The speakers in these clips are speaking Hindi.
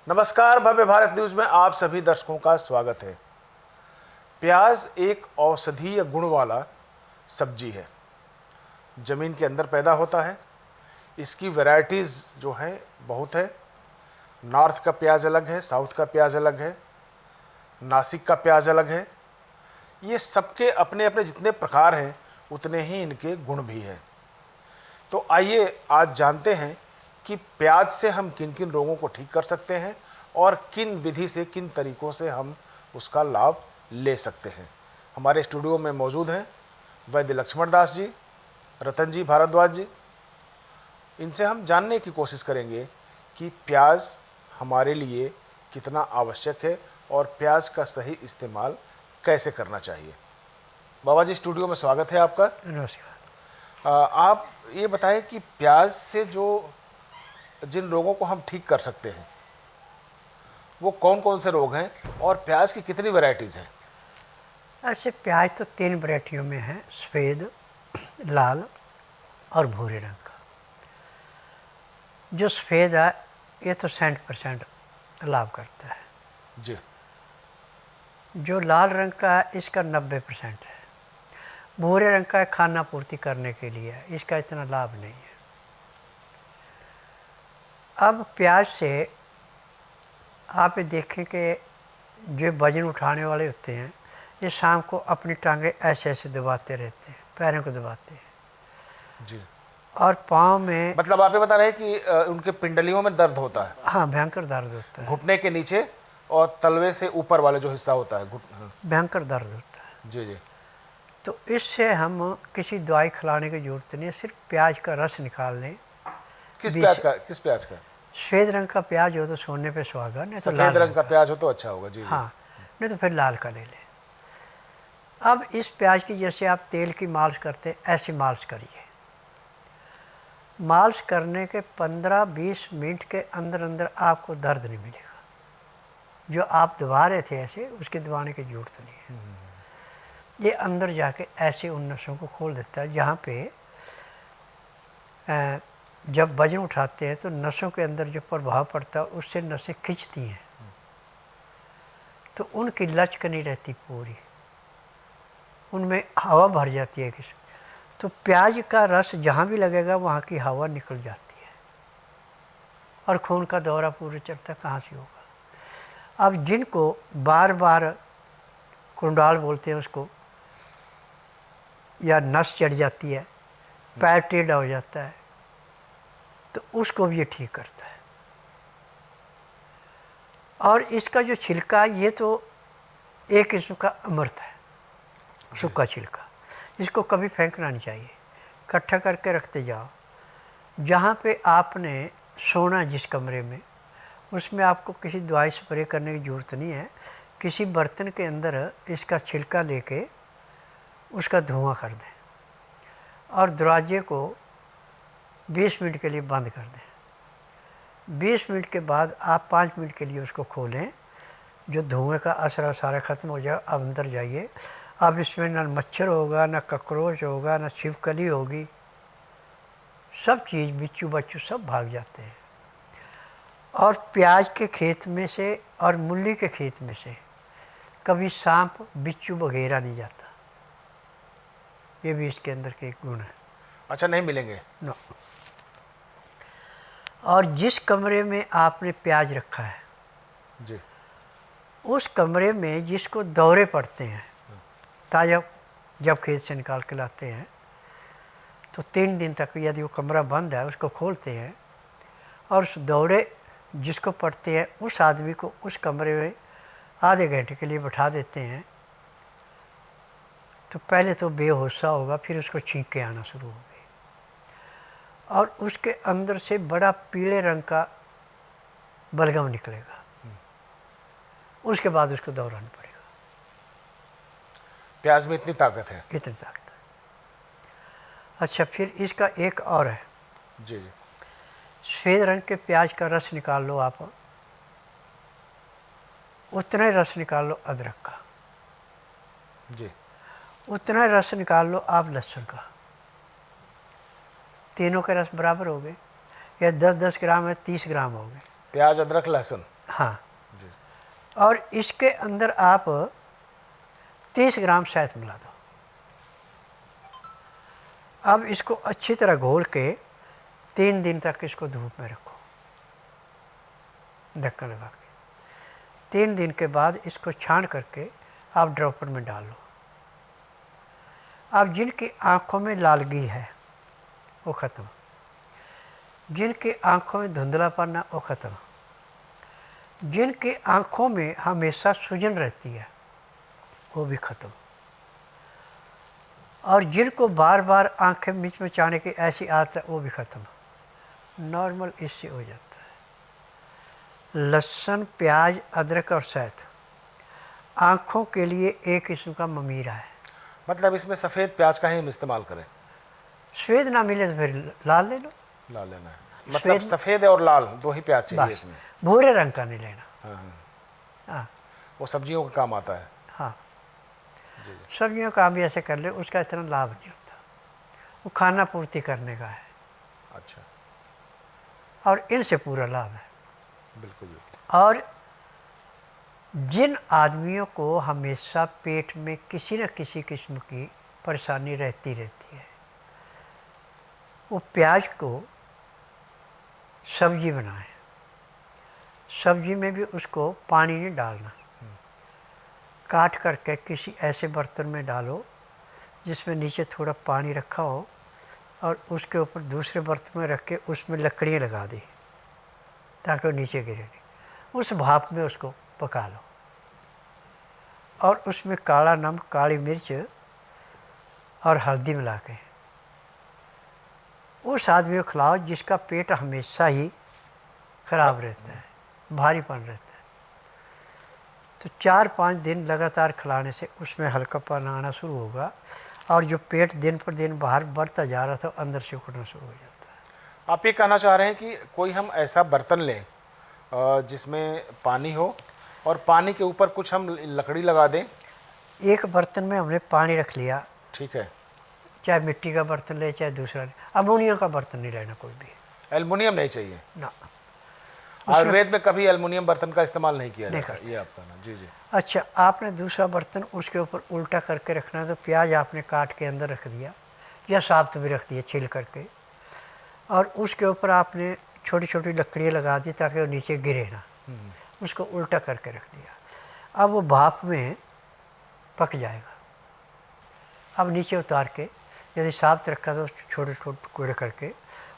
नमस्कार, भव्य भारत न्यूज में आप सभी दर्शकों का स्वागत है। प्याज एक औषधीय गुण वाला सब्जी है। ज़मीन के अंदर पैदा होता है। इसकी वैरायटीज़ जो हैं बहुत है। नॉर्थ का प्याज अलग है, साउथ का प्याज अलग है, नासिक का प्याज अलग है। ये सबके अपने अपने जितने प्रकार हैं उतने ही इनके गुण भी हैं। तो आइए आज जानते हैं कि प्याज से हम किन किन रोगों को ठीक कर सकते हैं और किन विधि से, किन तरीक़ों से हम उसका लाभ ले सकते हैं। हमारे स्टूडियो में मौजूद हैं वैद्य लक्ष्मण दास जी, रतन जी भारद्वाज जी। इनसे हम जानने की कोशिश करेंगे कि प्याज हमारे लिए कितना आवश्यक है और प्याज का सही इस्तेमाल कैसे करना चाहिए। बाबा जी, स्टूडियो में स्वागत है आपका। नमस्कार। आप ये बताएं कि प्याज से जिन रोगों को हम ठीक कर सकते हैं वो कौन कौन से रोग हैं और प्याज की कितनी वैरायटीज़ हैं। ऐसे प्याज तो 3 वैरायटियों में है, सफ़ेद, लाल और भूरे रंग का। जो सफ़ेद है ये तो 60% लाभ करता है। जी। जो लाल रंग का है इसका 90% है। भूरे रंग का खाना पूर्ति करने के लिए है, इसका इतना लाभ नहीं है। अब प्याज से आप ये देखें कि जो वजन उठाने वाले होते हैं ये शाम को अपनी टांगें ऐसे ऐसे दबाते रहते हैं, पैरों को दबाते हैं जी। और पाँव में, मतलब आप ये बता रहे हैं कि उनके पिंडलियों में दर्द होता है। हाँ, भयंकर दर्द होता है। घुटने के नीचे और तलवे से ऊपर वाले जो हिस्सा होता है, हाँ। भयंकर दर्द होता है। जी जी। तो इससे हम किसी दवाई खिलाने की ज़रूरत नहीं है, सिर्फ प्याज का रस निकाल लें। किस प्याज का? सफ़ेद रंग का प्याज हो तो सोने पे सुहागा, नहीं तो सफ़ेद लाल रंग का प्याज हो तो अच्छा होगा। जी जी। हाँ, नहीं तो फिर लाल का ले लें। अब इस प्याज की जैसे आप तेल की मालिश करते ऐसी मालिश करिए। मालिश करने के 15-20 मिनट के अंदर अंदर आपको दर्द नहीं मिलेगा। जो आप दबा रहे थे ऐसे, उसके दबाने की ज़रूरत नहीं है। ये अंदर जाके ऐसे उन नसों को खोल देता है जहाँ पे जब वजन उठाते हैं तो नसों के अंदर जो प्रभाव पड़ता है उससे नसें खिंचती हैं, तो उनकी लचक नहीं रहती पूरी, उनमें हवा भर जाती है किसी। तो प्याज का रस जहाँ भी लगेगा वहाँ की हवा निकल जाती है और खून का दौरा पूरे चलता कहाँ से होगा। अब जिनको बार बार कुंडाल बोलते हैं उसको, या नस चढ़ जाती है, पैर टेढ़ा हो जाता है, तो उसको भी ये ठीक करता है। और इसका जो छिलका, ये तो एक किस्म का अमृत है, सूखा छिलका। इसको कभी फेंकना नहीं चाहिए, इकट्ठा करके रखते जाओ। जहाँ पे आपने सोना जिस कमरे में, उसमें आपको किसी दवाई स्प्रे करने की ज़रूरत नहीं है। किसी बर्तन के अंदर इसका छिलका लेके उसका धुआं कर दें और दरवाजे को 20 मिनट के लिए बंद कर दें। 20 मिनट के बाद आप 5 मिनट के लिए उसको खोलें, जो धुएं का असर सारा ख़त्म हो जाए। अब अंदर जाइए, अब इसमें ना मच्छर होगा, ना ककरोच होगा, ना छिपकली होगी, सब चीज़ बिच्छू बच्चू सब भाग जाते हैं। और प्याज के खेत में से और मूली के खेत में से कभी सांप बिच्छू वगैरह नहीं जाता। ये भी इसके अंदर के एक गुण है। अच्छा, नहीं मिलेंगे? नो। और जिस कमरे में आपने प्याज रखा है जी, उस कमरे में जिसको दौरे पड़ते हैं, ताज़ा जब खेत से निकाल के लाते हैं तो 3 दिन तक यदि वो कमरा बंद है उसको खोलते हैं और उस दौरे जिसको पड़ते हैं उस आदमी को उस कमरे में आधे घंटे के लिए बैठा देते हैं। तो पहले तो बेहोशा होगा, फिर उसको छींके आना शुरू होगी और उसके अंदर से बड़ा पीले रंग का बलगम निकलेगा। उसके बाद उसको दौड़ाना पड़ेगा। प्याज में इतनी ताकत है? इतनी ताकत है। अच्छा, फिर इसका एक और है। जी जी। सफ़ेद रंग के प्याज का रस निकाल लो आप, उतना ही रस निकाल लो अदरक का, जी, उतना ही रस निकाल लो आप लहसुन का। तीनों के रस बराबर हो गए, या 10-10 ग्राम है 30 ग्राम हो गए। प्याज, अदरक, लहसुन। हाँ, जी। और इसके अंदर आप 30 ग्राम शहद मिला दो। अब इसको अच्छी तरह घोल के 3 दिन तक इसको धूप में रखो, ढक्कन लगा के। 3 दिन के बाद इसको छान करके आप ड्रॉपर में डाल लो। अब जिनकी आँखों में लालगी है वो ख़त्म, जिनकी आँखों में धुंधलापन है वो ख़त्म, जिनकी आँखों में हमेशा सूजन रहती है वो भी ख़त्म, और जिनको बार बार आंखें मिचमिचाने की ऐसी आदत है वो भी ख़त्म। नॉर्मल इससे हो जाता है। लहसुन, प्याज, अदरक और शहद आँखों के लिए एक किस्म का ममीरा है। मतलब इसमें सफ़ेद प्याज का ही हम इस्तेमाल करें? सफ़ेद ना मिले तो फिर लाल ले लो। लाल लेना है, मतलब सफ़ेद और लाल दो ही प्याज चाहिए बस, इसमें? भूरे रंग का नहीं लेना। हाँ हाँ, हाँ वो सब्जियों का काम आता है। हाँ, जी जी। सब्जियों का भी ऐसे कर ले, उसका इतना लाभ नहीं होता, वो खाना पूर्ति करने का है, अच्छा, और इनसे पूरा लाभ है। बिल्कुल बिल्कुल। और जिन आदमियों को हमेशा पेट में किसी न किसी किस्म की परेशानी रहती रहती है, वो प्याज को सब्जी बनाएं। सब्जी में भी उसको पानी नहीं डालना, काट करके किसी ऐसे बर्तन में डालो जिसमें नीचे थोड़ा पानी रखा हो, और उसके ऊपर दूसरे बर्तन में रख के उसमें लकड़ियाँ लगा दी ताकि वो नीचे गिरे नहीं। उस भाप में उसको पका लो, और उसमें काला नमक, काली मिर्च और हल्दी मिला के उस आदमी को खिलाओ जिसका पेट हमेशा ही खराब रहता है, भारीपन रहता है। तो 4-5 दिन लगातार खिलाने से उसमें हल्कापन आना शुरू होगा, और जो पेट दिन पर दिन बाहर बढ़ता जा रहा था अंदर से उखड़ना शुरू हो जाता है। आप ये कहना चाह रहे हैं कि कोई हम ऐसा बर्तन लें जिसमें पानी हो, और पानी के ऊपर कुछ हम लकड़ी लगा दें? एक बर्तन में हमने पानी रख लिया, ठीक है। चाहे मिट्टी का बर्तन ले चाहे दूसरा ले, अमोनियम का बर्तन नहीं लेना कोई भी एल्युमिनियम नहीं चाहिए? ना। आयुर्वेद में कभी एल्युमिनियम बर्तन का इस्तेमाल नहीं किया नहीं जाता, करते। ये आप कहना। जी जी। अच्छा, आपने दूसरा बर्तन उसके ऊपर उल्टा करके रखना है, तो प्याज आपने काट के अंदर रख दिया या साब्त भी रख दिया छील करके, और उसके ऊपर आपने छोटी छोटी लकड़ियाँ लगा दी ताकि वो नीचे गिरे ना, उसको उल्टा करके रख दिया। अब वो भाप में पक जाएगा। अब नीचे उतार के यदि साब्त रखा तो छोटे छोटे टुकड़े करके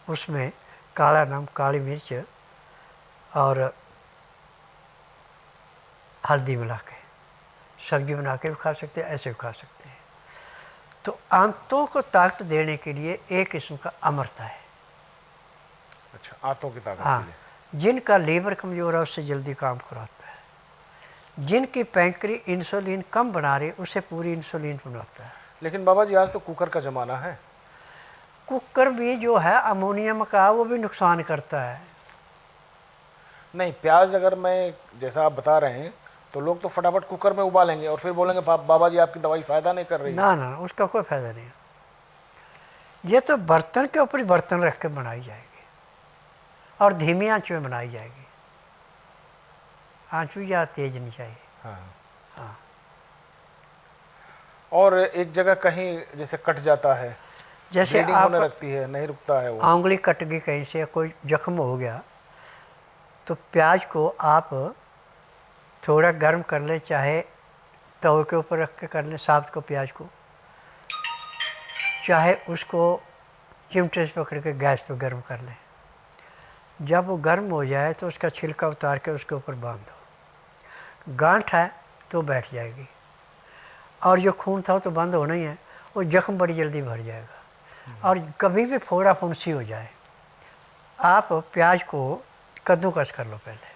उसमें काला नमक, काली मिर्च और हल्दी मिला के सब्जी बना के भी खा सकते हैं, ऐसे भी खा सकते हैं। तो आंतों को ताकत देने के लिए एक किस्म का अमृता है। अच्छा, आंतों की ताकत के हाँ, लिए। जिनका लीवर कमज़ोर है उससे जल्दी काम कराता है, जिनकी पैंक्री इंसुलिन कम बना रही उससे पूरी इंसुलिन बनाता है। लेकिन बाबा जी आज तो कुकर का ज़माना है। कुकर भी जो है अमोनियम का, वो भी नुकसान करता है। नहीं, प्याज अगर मैं जैसा आप बता रहे हैं तो लोग तो फटाफट कुकर में उबालेंगे और फिर बोलेंगे बाबा जी आपकी दवाई फ़ायदा नहीं कर रही है। ना ना, उसका कोई फ़ायदा नहीं है। ये तो बर्तन के ऊपर ही बर्तन रख के बनाई जाएगी, और धीमी आंच में बनाई जाएगी। आंच भी ज़्यादा तेज नहीं चाहिए। हाँ हाँ, और एक जगह कहीं जैसे कट जाता है, जैसे ब्लीडिंग होने आप लगती है, नहीं रुकता है वो, आंगुली कट गई कहीं से, कोई जख्म हो गया, तो प्याज को आप थोड़ा गर्म कर लें, चाहे तवे के ऊपर रख के कर लें साब्त को प्याज को, चाहे उसको चिमटे से पकड़ के गैस पे गर्म कर लें। जब वो गर्म हो जाए तो उसका छिलका उतार के उसके ऊपर बांध दो। गांठ है तो बैठ जाएगी, और जो खून था वो तो बंद होना ही है, वो जख्म बड़ी जल्दी भर जाएगा। और कभी भी फोड़ा फुंसी हो जाए, आप प्याज को कद्दूकस कर लो पहले,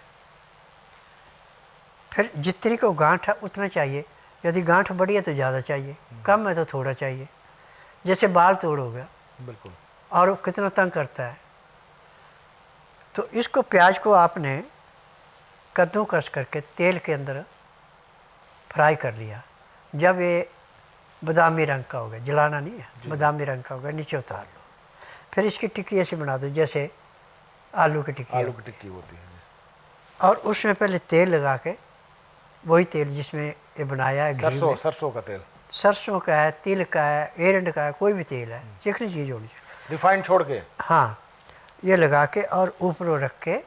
फिर जितनी को गांठ है उतना चाहिए। यदि गांठ बड़ी है तो ज़्यादा चाहिए, कम है तो थोड़ा चाहिए। जैसे बाल तोड़ हो गया, बिल्कुल, और वो कितना तंग करता है, तो इसको प्याज को आपने कद्दूकस करके तेल के अंदर फ्राई कर लिया। जब ये बादामी रंग का हो गया, जलाना नहीं है, बादामी रंग का हो गया, नीचे उतार लो। फिर इसकी टिक्की ऐसी बना दो जैसे आलू की टिक्की आलू की टिक्की होती है। और उसमें पहले तेल लगा के, वही तेल जिसमें ये बनाया है, घी में, सरसों का तेल, सरसों का है, तिल का है, एरंड का है, कोई भी तेल है, चिकनी चीज़ होनी चाहिए। रिफाइंड छोड़ के। हाँ, ये लगा के और ऊपर रख के,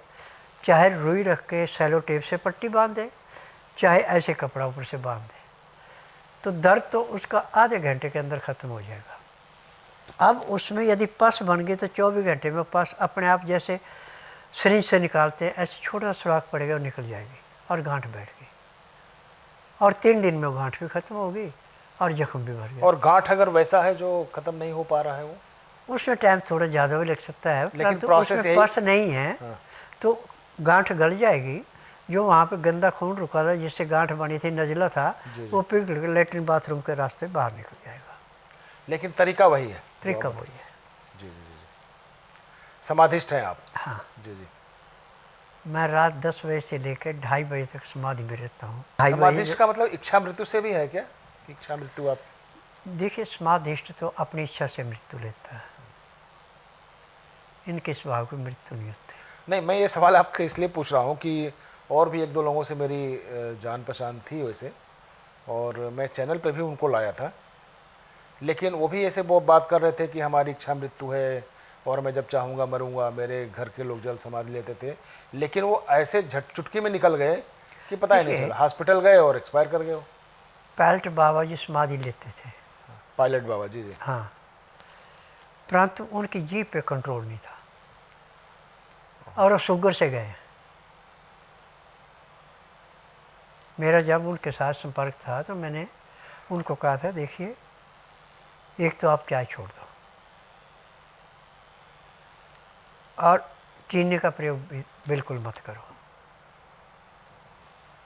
चाहे रुई रख के सेलो टेप से पट्टी बांध दे, चाहे ऐसे कपड़ा ऊपर से बांध दे, तो दर्द तो उसका आधे घंटे के अंदर ख़त्म हो जाएगा। अब उसमें यदि पस बन गई तो 24 घंटे में पस अपने आप जैसे सिरिंज से निकालते हैं ऐसे छोटा सुराख पड़ेगा और निकल जाएगी और गांठ बैठ गई, और 3 दिन में वो गांठ भी ख़त्म होगी और जख्म भी भर गया। और गांठ अगर वैसा है जो ख़त्म नहीं हो पा रहा है, वो उसमें टाइम थोड़ा ज़्यादा भी लग सकता है, लेकिन परंतु प्रोसेस उसमें यही पस नहीं है। हाँ। तो गांठ गल जाएगी, जो वहाँ पे गंदा खून रुका था जिससे गांठ बनी थी, नज़ला था, वो पिघल के लेटरिन बाथरूम के रास्ते बाहर निकल जाएगा। लेकिन तरीका वही है, तरीका वही है। जी जी जी जी। समाधिष्ठ हैं आप? हाँ जी जी। मैं रात 10 बजे से लेकर 2:30 बजे तक समाधि में रहता हूँ। समाधिष्ठ का मतलब इच्छा मृत्यु से भी है क्या? इच्छा मृत्यु आप? देखिए, समाधिष्ठ तो अपनी इच्छा से मृत्यु लेता है, इनके स्वभाव की मृत्यु नहीं होती। नहीं, मैं ये सवाल आपके इसलिए पूछ रहा हूँ कि और भी 1-2 लोगों से मेरी जान पहचान थी वैसे, और मैं चैनल पे भी उनको लाया था, लेकिन वो भी ऐसे वो बात कर रहे थे कि हमारी इच्छा मृत्यु है और मैं जब चाहूँगा मरूँगा। मेरे घर के लोग जल समाधि लेते थे, लेकिन वो ऐसे झट चुटकी में निकल गए कि पता ही नहीं चला, हॉस्पिटल गए और एक्सपायर कर गए। पायलट बाबा जी समाधि लेते थे। पायलट बाबा जी जी। हाँ, परंतु उनकी जीभ पे कंट्रोल नहीं था और वो शुगर से गए। मेरा जब उनके साथ संपर्क था तो मैंने उनको कहा था, देखिए, एक तो आप चाय छोड़ दो और चीनी का प्रयोग बिल्कुल मत करो।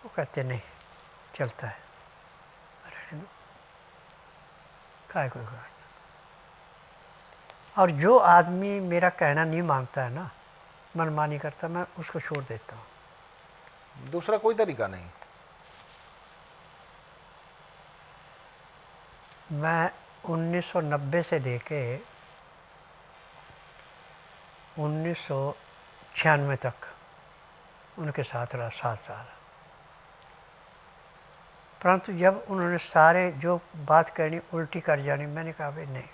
वो कहते नहीं, चलता है, रहने दो, काय कोई बात। और जो आदमी मेरा कहना नहीं मानता है ना, मनमानी करता, मैं उसको छोड़ देता हूँ। दूसरा कोई तरीका नहीं। मैं 1990 से लेके 1996 तक उनके साथ रहा, 7 साल। परंतु जब उन्होंने सारे जो बात करनी उल्टी कर जानी, मैंने कहा भाई नहीं,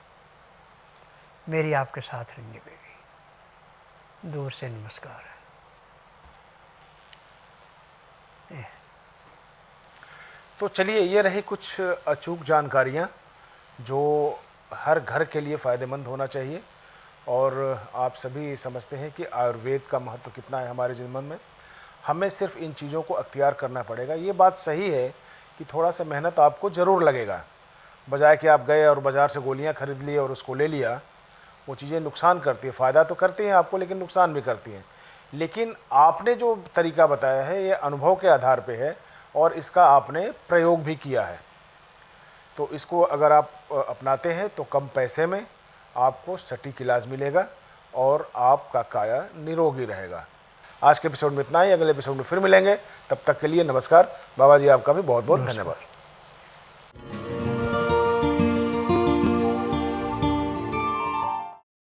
मेरी आपके साथ नहीं निभेगी, दूर से नमस्कार है। तो चलिए, ये रही कुछ अचूक जानकारियाँ जो हर घर के लिए फ़ायदेमंद होना चाहिए, और आप सभी समझते हैं कि आयुर्वेद का महत्व कितना है हमारे जीवन में। हमें सिर्फ इन चीज़ों को अख्तियार करना पड़ेगा। ये बात सही है कि थोड़ा सा मेहनत आपको ज़रूर लगेगा, बजाय कि आप गए और बाज़ार से गोलियां खरीद ली और उसको ले लिया। वो चीज़ें नुकसान करती है, फ़ायदा तो करती हैं आपको, लेकिन नुकसान भी करती हैं। लेकिन आपने जो तरीका बताया है ये अनुभव के आधार पे है और इसका आपने प्रयोग भी किया है, तो इसको अगर आप अपनाते हैं तो कम पैसे में आपको सटीक इलाज मिलेगा और आपका काया निरोगी रहेगा। आज के एपिसोड में इतना ही, अगले एपिसोड में फिर मिलेंगे। तब तक के लिए नमस्कार। बाबा जी, आपका भी बहुत बहुत धन्यवाद।